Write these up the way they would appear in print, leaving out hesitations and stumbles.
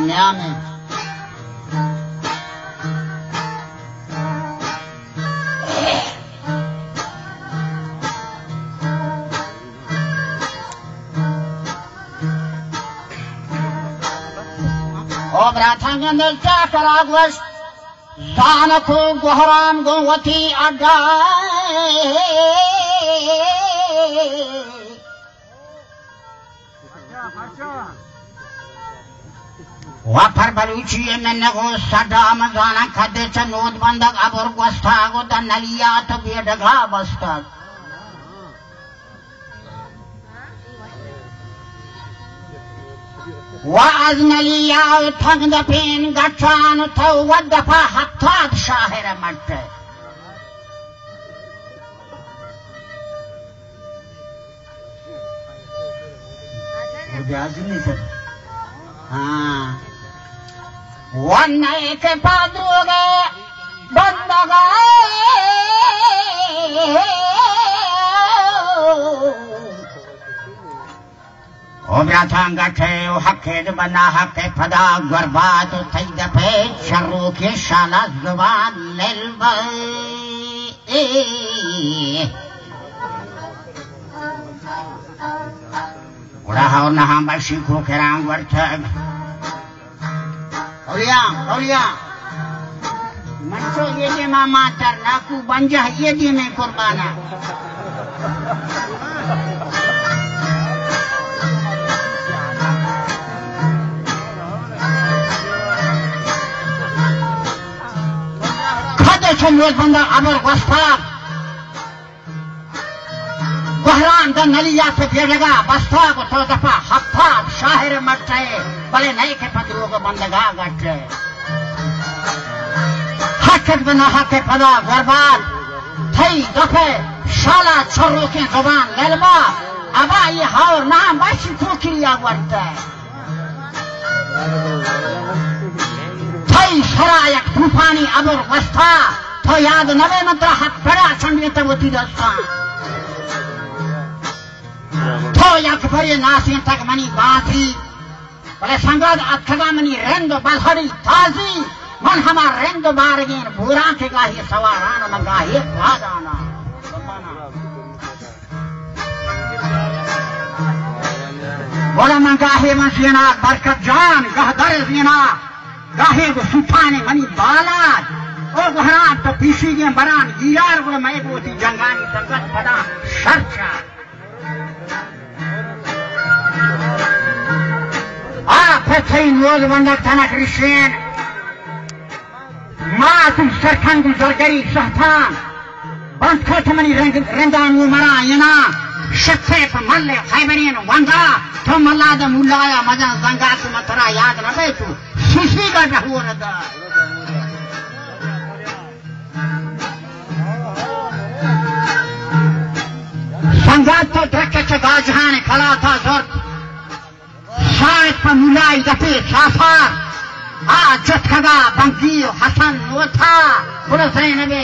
दुनिया में। ओ ब्राथा गंदे क्या करागवश जान को गोहराम गोवती अड्डा वाफर बलूची में नगो सदाम गाना खदे चनोद बंदक अबर गोस्ता गो दनलिया तो बेडगा बस्तक वाज नलिया थंग दफेन गठान तो वदफा हत्तात शाहिर मट जाजनी सर हाँ वन्ने के पादुगे बंदगा ओ ब्राथांगा थे ओ हके बना हके फदा गरबात थई दफे शर्रो के शाला जुबान लेलबा उड़ा हो ना हम बशी को केरांग वर्थग औलिया मंचो ये दे मामा तर नाकू बंजा ये दे में कुर्बाना खदे छंदोज बंदा अमर वस्ता बहरान द नलिया से बेड़गा बस्ता को तो दफा हफ्ता शाहिर मटे बले नहीं के पदरों को बंदगा गटे हकत बना हके पदा बर्बाद थई दफे शाला छोरों के जुबान लेलबा अबा ये हार नाम बाशी खोखिया वर्ते थई शरायक तूफानी अबर बस्ता तो याद नवे मंत्र हक पड़ा चंडी तवती दस्ता तो याक भरे नासिन तक मनी बाथी बले संगद अथगा मनी रेंदो बलहड़ी ताजी मन हमार रेंदो बारगेन भूरा के गाही सवारान मंगाही भागाना बोला मंगाही मसीना बरकत जान गहदर जीना गाहे को सुठाने मनी बालाज ओ गहरान तो पीसी के बरान गियार बोले मैं बोती जंगानी संगत पदा शर्चा فتين نوز بندق تنك رشين ما تم سرخان كم زرگري سهتان بند كوت مني رندان ومرا ينا شفه په مله خيبرين واندا ثم ملا د مولايا مجن زنگات مترا याद न बैठू सुशी का रहू रदा संगात तो ट्रक के गाजहान खड़ा था जोर शायद पर मुलाई दफे साफार आज जत्खगा बंकियो हसन नोथा बोलो ज़ैनबे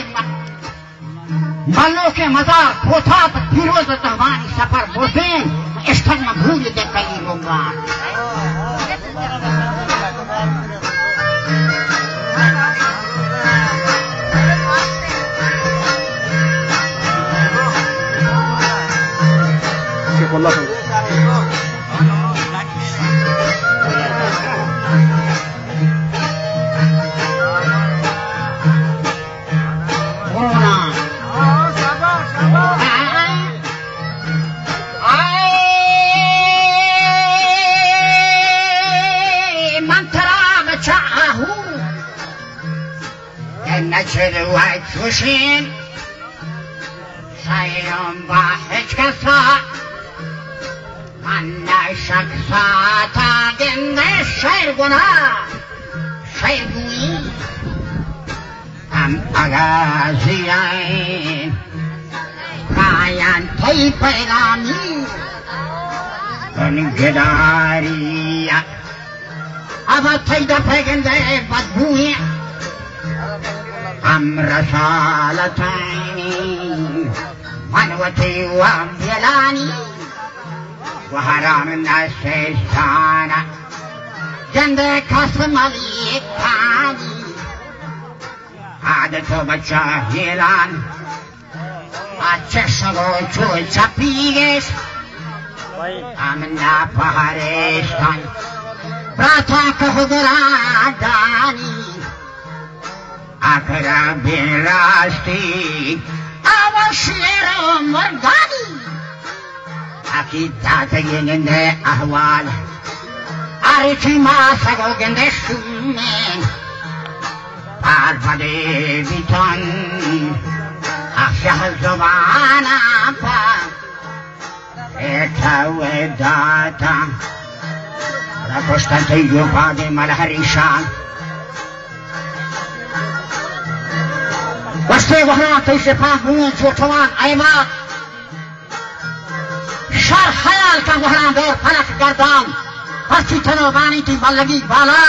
मल्लो के मजार पोथा पर फिरोज तहवानी सफर बोसें इश्क़ में भूल दे कई होगा نشد وايد فوشين سيوم باحج كسا أنا شخصا تاجن الشير قنا شير قوي أم أغازيين كايان تي پیغامي انقدارية أبا تيدا پیغن دي بدبوية أم رسالتين منوتي وامبيلاني وحرام الناس سيستانا गंदे कसमली खानी आदत बच्चा हेरान चशगो चो चपीगेश आमना पहाड़ेशान प्राथा कहगरा दानी आखरा बेरास्ती अवश्यरो मर्दानी आखी दातगेंगे अहवाल आरिची मासगो गेंगे शुमेन पार्वदे बिटन आशा ज़बाना पा एठावे दाता रकोस्तान तेयो पादे मलहरीशान वस्ते वहाँ तैसे पाहुँ जोठवान आयमा शर ख्याल का वहाँ दौर फलक गर्दान हस्ती थनो बानी ती मल्लगी बाला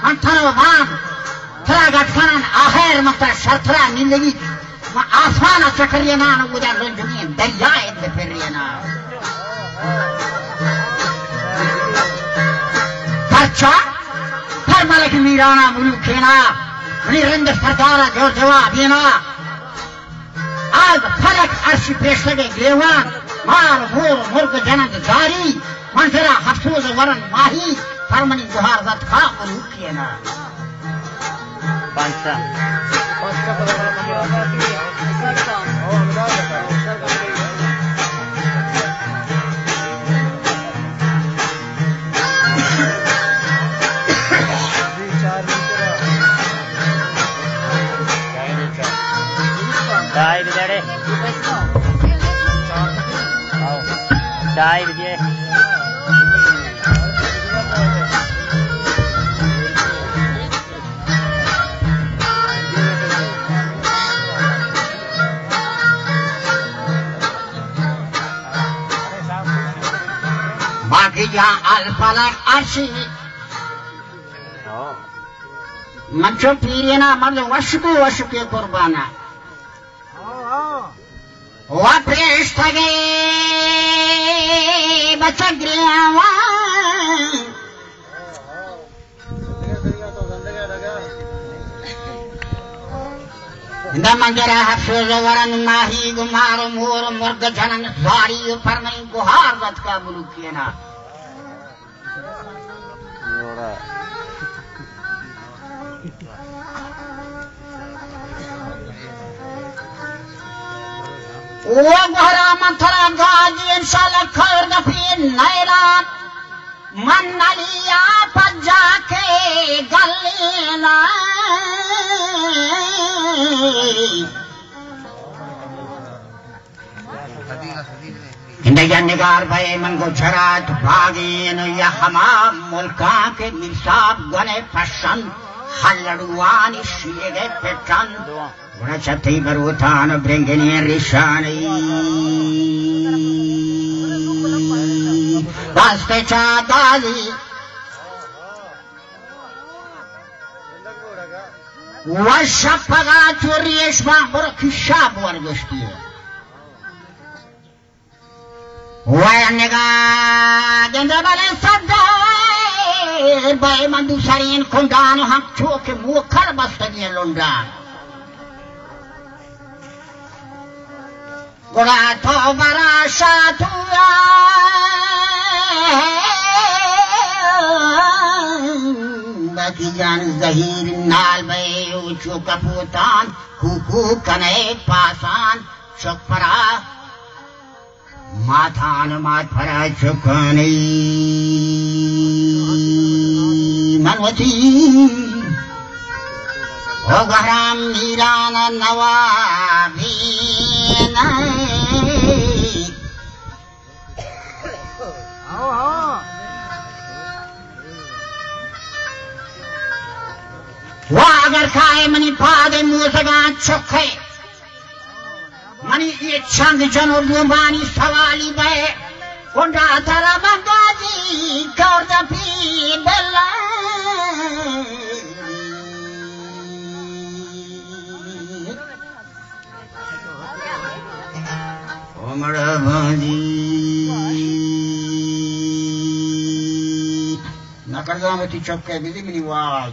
अंथनो बान थरा गठफान आहर मक्ता शर्थरा निंदगी आसमान चक्रियना उदा रंजनी दरिया इद्द फिरियना परचा पर मलक मीराना मुलुखेना निरंद सरदारा जोर जवाब देना आज फलक अर्शी पेश लगे देवान मार मोर मुर्ग जनक जारी मंजरा हफ्सूज वरन माही फरमनी गुहार जत खा मुलुखेना पंचा चाय बिजाड़े चाय बिजे बाकी यहाँ अल्फलक अर्शी मंचो पीरियना मतलब वशुके कुर्बाना वापरेश थगे बचग्रियावा मंजरा हफ्सूज वरन माही गुमार मोर मुर्ग जनन जारी फरमनी गुहार रत का बुलुकियना वो गुहरा मंथरा गाजी इंशाल्लाह खैर गफीर नैरान मन नलिया पज्जा के गलेना इंडिया निगार भये मंगो झरात भागीन या हमाम मुल्का के निसाब गने पसंद हल्लड़ुआनी शीगे पेटन उड़ा छत्ती बरूथान ब्रेंगनी रिशानी रास्ते चादाली वशपगा चुरियश बाबर खिशाब वर्गस्ती वयनेगा गेंदे बाले सद्दार बाय मंदू सरीन कुंडान हम चोके मुखर बस्तगी लुंडान गुड़ा तो बड़ा शातुआ बाकी जान जहीर नाल बे उचो कपूतान कुकू कने पासान चुकपरा माथान माथ फरा चुकनी मनवती ओ गहराम मीरान नवाबीन वो अगर खाए मनी पादे मुसगा चुखे मनी ये चंद जनों बुमानी सवाली बे उन्दा तारा बंगाजी कौरदा पी बल्ला उमर भाजी न कर जाऊँ मैं चुप कह दी मेरी वाह